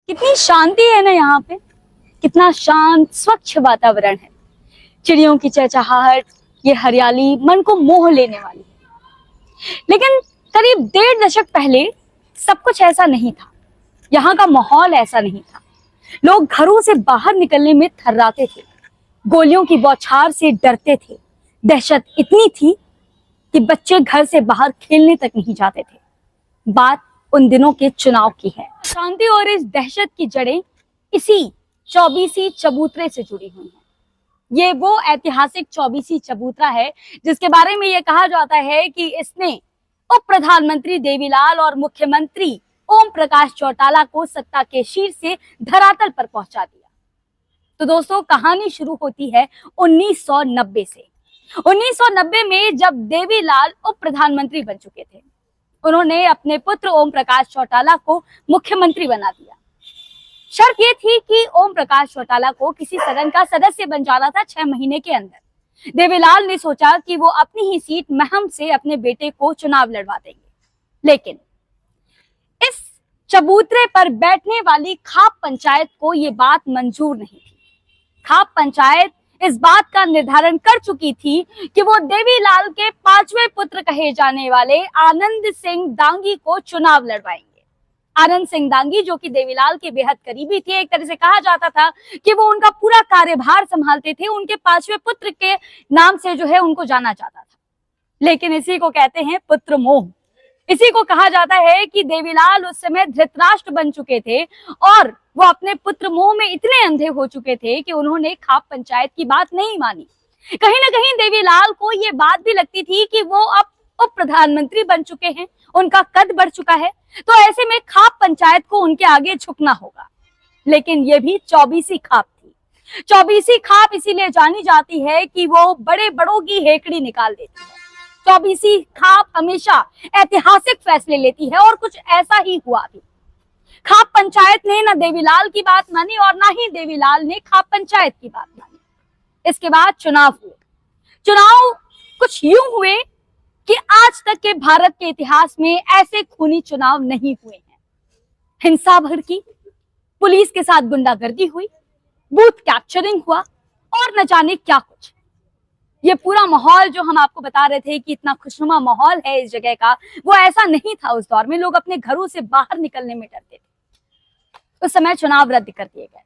कितनी शांति है ना यहाँ पे, कितना शांत स्वच्छ वातावरण है। चिड़ियों की चहचहाहट, ये हरियाली मन को मोह लेने वाली है। लेकिन करीब 1.5 दशक पहले सब कुछ ऐसा नहीं था। यहाँ का माहौल ऐसा नहीं था। लोग घरों से बाहर निकलने में थर्राते थे, गोलियों की बौछार से डरते थे। दहशत इतनी थी कि बच्चे घर से बाहर खेलने तक नहीं जाते थे। बात उन दिनों के चुनाव की है। शांति और इस दहशत की जड़ें इसी 24वीं चबूतरे से जुड़ी हुई हैं। ये वो ऐतिहासिक 24वीं चबूतरा है जिसके बारे में ये कहा जाता है कि इसने उप प्रधानमंत्री देवीलाल और मुख्यमंत्री ओम प्रकाश चौटाला को सत्ता के शीर्ष से धरातल पर पहुंचा दिया। तो दोस्तों, कहानी शुरू होती है 1990 से। 1990 में जब देवीलाल उप प्रधानमंत्री बन चुके थे, उन्होंने अपने पुत्र ओम प्रकाश चौटाला को मुख्यमंत्री बना दिया। शर्त ये थी कि ओम प्रकाश चौटाला को किसी सदन का सदस्य बन जाना था 6 महीने के अंदर। देवीलाल ने सोचा कि वो अपनी ही सीट महम से अपने बेटे को चुनाव लड़वा देंगे। लेकिन इस चबूतरे पर बैठने वाली खाप पंचायत को ये बात मंजूर नहीं थी। खाप पंचायत इस बात का निर्धारण कर चुकी थी कि वो देवीलाल के 5वें पुत्र कहे जाने वाले आनंद सिंह दांगी को चुनाव लड़वाएंगे। आनंद सिंह दांगी जो कि देवीलाल के बेहद करीबी थे, एक तरह से कहा जाता था कि वो उनका पूरा कार्यभार संभालते थे। उनके 5वें पुत्र के नाम से जो है उनको जाना जाता था। लेकिन इसी को कहते हैं पुत्र मोह। इसी को कहा जाता है कि देवीलाल उस समय धृतराष्ट्र बन चुके थे और वो अपने पुत्र मोह में इतने अंधे हो चुके थे कि उन्होंने खाप पंचायत की बात नहीं मानी। कहीं ना कहीं देवीलाल को ये बात भी लगती थी कि वो अब उप प्रधानमंत्री बन चुके हैं, उनका कद बढ़ चुका है, तो ऐसे में खाप पंचायत को उनके आगे झुकना होगा। लेकिन ये भी 24वीं खाप थी। 24वीं खाप इसीलिए जानी जाती है कि वो बड़े बड़ों की हेकड़ी निकाल देती है। 24वीं खाप हमेशा ऐतिहासिक फैसले लेती है और कुछ ऐसा ही हुआ भी। खाप पंचायत ने ना देवीलाल की बात मानी और ना ही देवीलाल ने खाप पंचायत की बात मानी। इसके बाद चुनाव हुए। चुनाव कुछ यूं हुए कि आज तक के भारत के इतिहास में ऐसे खूनी चुनाव नहीं हुए हैं। हिंसा भड़की, पुलिस के साथ गुंडागर्दी हुई, बूथ कैप्चरिंग हुआ और न जाने क्या कुछ। ये पूरा माहौल जो हम आपको बता रहे थे कि इतना खुशनुमा माहौल है इस जगह का, वो ऐसा नहीं था उस दौर में। लोग अपने घरों से बाहर निकलने में डरते थे। उस समय चुनाव रद्द कर दिए गए।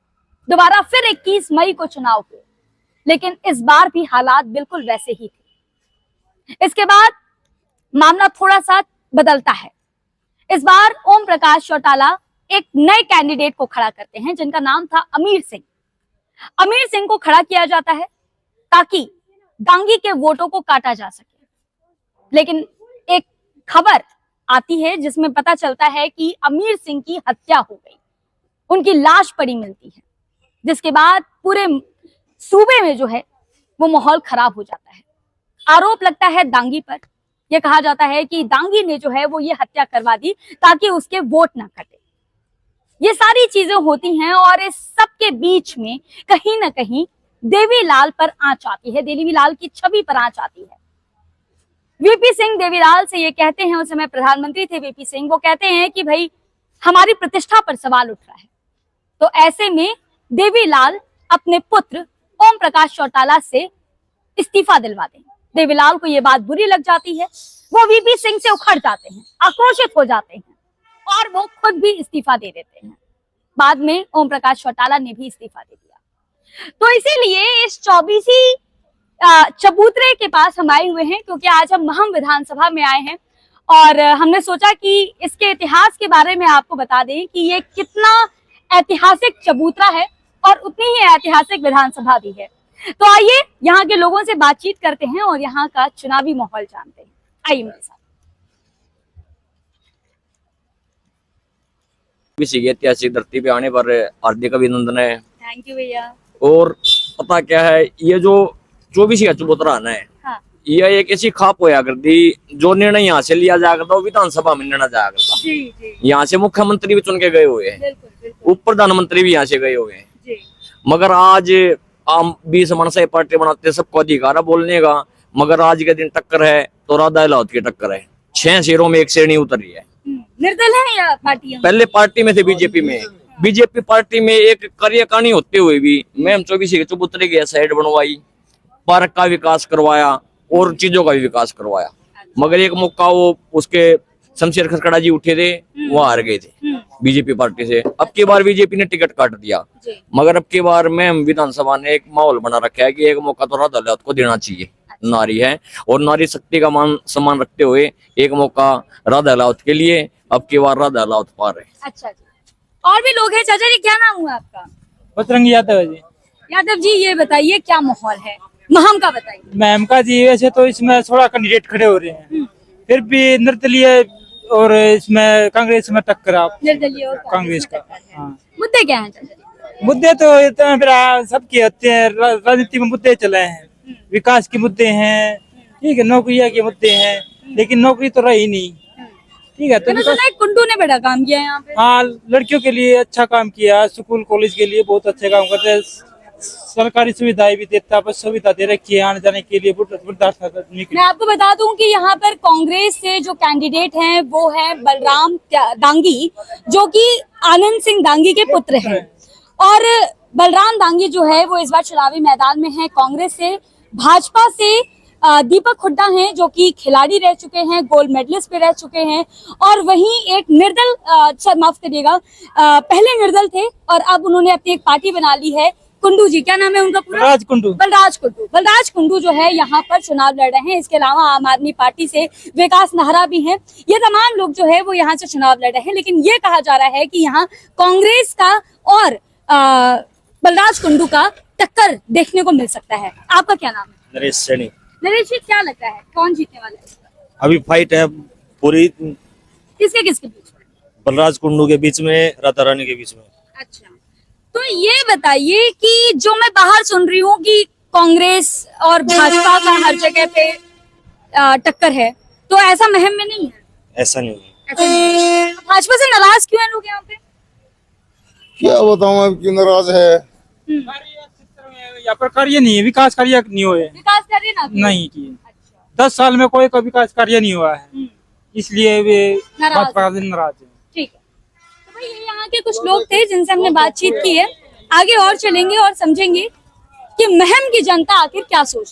दोबारा फिर 21 मई को चुनाव हुए, लेकिन इस बार भी हालात बिल्कुल वैसे ही थे। इसके बाद मामला थोड़ा सा बदलता है। इस बार ओम प्रकाश चौटाला एक नए कैंडिडेट को खड़ा करते हैं जिनका नाम था अमीर सिंह। अमीर सिंह को खड़ा किया जाता है ताकि दांगी के वोटों को काटा जा सके। लेकिन एक खबर आती है जिसमें पता चलता है कि अमीर सिंह की हत्या हो गई, उनकी लाश पड़ी मिलती है, जिसके बाद पूरे सूबे में जो है वो माहौल खराब हो जाता है। आरोप लगता है दांगी पर। यह कहा जाता है कि दांगी ने जो है वो ये हत्या करवा दी ताकि उसके वोट ना कटे। ये सारी चीजें होती हैं और इस सब के बीच में कहीं ना कहीं देवीलाल पर आंच आती है, देवीलाल की छवि पर आंच आती है। वीपी सिंह देवीलाल से ये कहते हैं, उस समय प्रधानमंत्री थे वीपी सिंह, वो कहते हैं कि भाई हमारी प्रतिष्ठा पर सवाल उठ रहा है। तो ऐसे में देवीलाल अपने पुत्र ओम प्रकाश चौटाला से इस्तीफा दिलवा दें। देवीलाल को ये बात बुरी लग जाती है, वो वीपी सिंह से उखड़ जाते हैं, आक्रोशित हो जाते हैं और वो खुद भी इस्तीफा दे देते हैं। बाद में ओम प्रकाश चौटाला ने भी इस्तीफा दे दिया। तो इसीलिए इस 24वीं चबूतरे के पास हम आए हुए हैं, क्योंकि आज हम महम विधानसभा में आए हैं और हमने सोचा कि इसके इतिहास के बारे में आपको बता दें कि ये कितना ऐतिहासिक चबूतरा है और उतनी ही ऐतिहासिक विधानसभा भी है। तो आइए यहाँ के लोगों से बातचीत करते हैं और यहाँ का चुनावी माहौल जानते हैं। आइए मेरे साथ। ऐतिहासिक धरती पे आने पर हार्दिक अभिनंदन है। थैंक यू भैया। और पता क्या है, ये जो 24 चबूतरा है, हाँ। यह एक ऐसी खाप होया करती जो निर्णय यहाँ से लिया जाया करता वो विधानसभा में निर्णय जाया करता। यहाँ से मुख्यमंत्री भी चुन के गए हुए हैं, उप प्रधानमंत्री भी यहाँ से गए हुए हैं। मगर आज आम 20 मन से पार्टी बनाते, सबको अधिकार है बोलने का, मगर आज के दिन टक्कर है तो राधा इलाहौद की टक्कर है। 6 शेरों में 1 श्रेणी उतरी है। निर्दल है या पार्टी? पहले पार्टी में थे, बीजेपी में, बीजेपी पार्टी में एक कार्यकारिणी होते हुए भी मैम 24 के चबूतरे की साइड बनवाई, पार्क का विकास करवाया और चीजों का भी विकास करवाया। मगर एक मौका वो उसके शमशेर खरकड़ा जी उठे थे, वो हार गए थे बीजेपी पार्टी से। अब की बार बीजेपी ने टिकट काट दिया, मगर अब की बार मैम विधानसभा ने एक माहौल बना रखा है कि एक मौका तो राधा अदालत को देना चाहिए। नारी है और नारी शक्ति का मान सम्मान रखते हुए एक मौका राधा अदालत के लिए, अब की बार राधा अदालत पार है। अच्छा जी, और भी लोग हैं। चाचा जी क्या नाम हुआ आपका? बजरंग यादव जी। यादव जी ये बताइए क्या माहौल है महम का, बताइए। मैम का जी वैसे तो इसमें थोड़ा कैंडिडेट खड़े हो रहे हैं, फिर भी निर्दलीय और इसमें कांग्रेस में टक्कर निर्दलीय और कांग्रेस का। हाँ। मुद्दे क्या हैं चाचा जी? मुद्दे तो इतना फिर सबके होते हैं, राजनीति में मुद्दे चले हैं, विकास के मुद्दे हैं, ठीक है, नौकरियां के मुद्दे हैं, लेकिन नौकरी तो रही नहीं, ठीक है। तो सुना है कुंडू ने बड़ा काम किया है यहाँ पे। हाँ, लड़कियों के लिए अच्छा काम किया, स्कूल कॉलेज के लिए बहुत अच्छे काम करते हैं, सरकारी सुविधाएं भी देता, बस सुविधा दे रखी है आने जाने के लिए। मैं आपको बता दूं कि यहाँ पर कांग्रेस से जो कैंडिडेट हैं वो है बलराम दांगी, जो कि आनंद सिंह दांगी के पुत्र हैं। और बलराम दांगी जो है वो इस बार चुनावी मैदान में है कांग्रेस से। भाजपा से दीपक हुड्डा हैं जो कि खिलाड़ी रह चुके हैं, गोल्ड मेडलिस्ट पे रह चुके हैं। और वहीं एक निर्दल, माफ करिएगा, पहले निर्दल थे और अब उन्होंने अपनी एक पार्टी बना ली है। कुंडू जी, क्या नाम है उनका पूरा? बलराज कुंडू। बलराज कुंडू जो है यहाँ पर चुनाव लड़ रहे हैं। इसके अलावा आम आदमी पार्टी से विकास नाहरा भी हैं। ये तमाम लोग जो है वो यहाँ से चुनाव लड़ रहे हैं। लेकिन ये कहा जा रहा है कि यहाँ कांग्रेस का और बलराज कुंडू का टक्कर देखने को मिल सकता है। आपका क्या नाम है? नरेश सैनी। नरेश जी क्या लगता है कौन जीतने वाला है? अभी फाइट है पूरी किसके बीच में? बलराज कुंडू के बीच में, राधा रानी के बीच में। अच्छा, तो ये बताइए कि जो मैं बाहर सुन रही हूँ कि कांग्रेस और भाजपा का हर जगह पे टक्कर है, तो ऐसा महम में नहीं है? ऐसा नहीं है। ऐसा नहीं है। भाजपा से नाराज क्यों है लोग यहाँ पे? क्या बताऊं अब क्यों नाराज है। यहाँ पर कार्य नहीं है, विकास कार्य नहीं हुए, विकास कर रहे ना नहीं किए। अच्छा, 10 साल में कोई का विकास कार्य नहीं हुआ है, इसलिए वे नाराज भाजपा से नाराज है। ठीक है। तो भाई ये यहाँ के कुछ लोग थे जिनसे हमने बातचीत की है। आगे और चलेंगे और समझेंगे कि महम की जनता आखिर क्या सोचती है।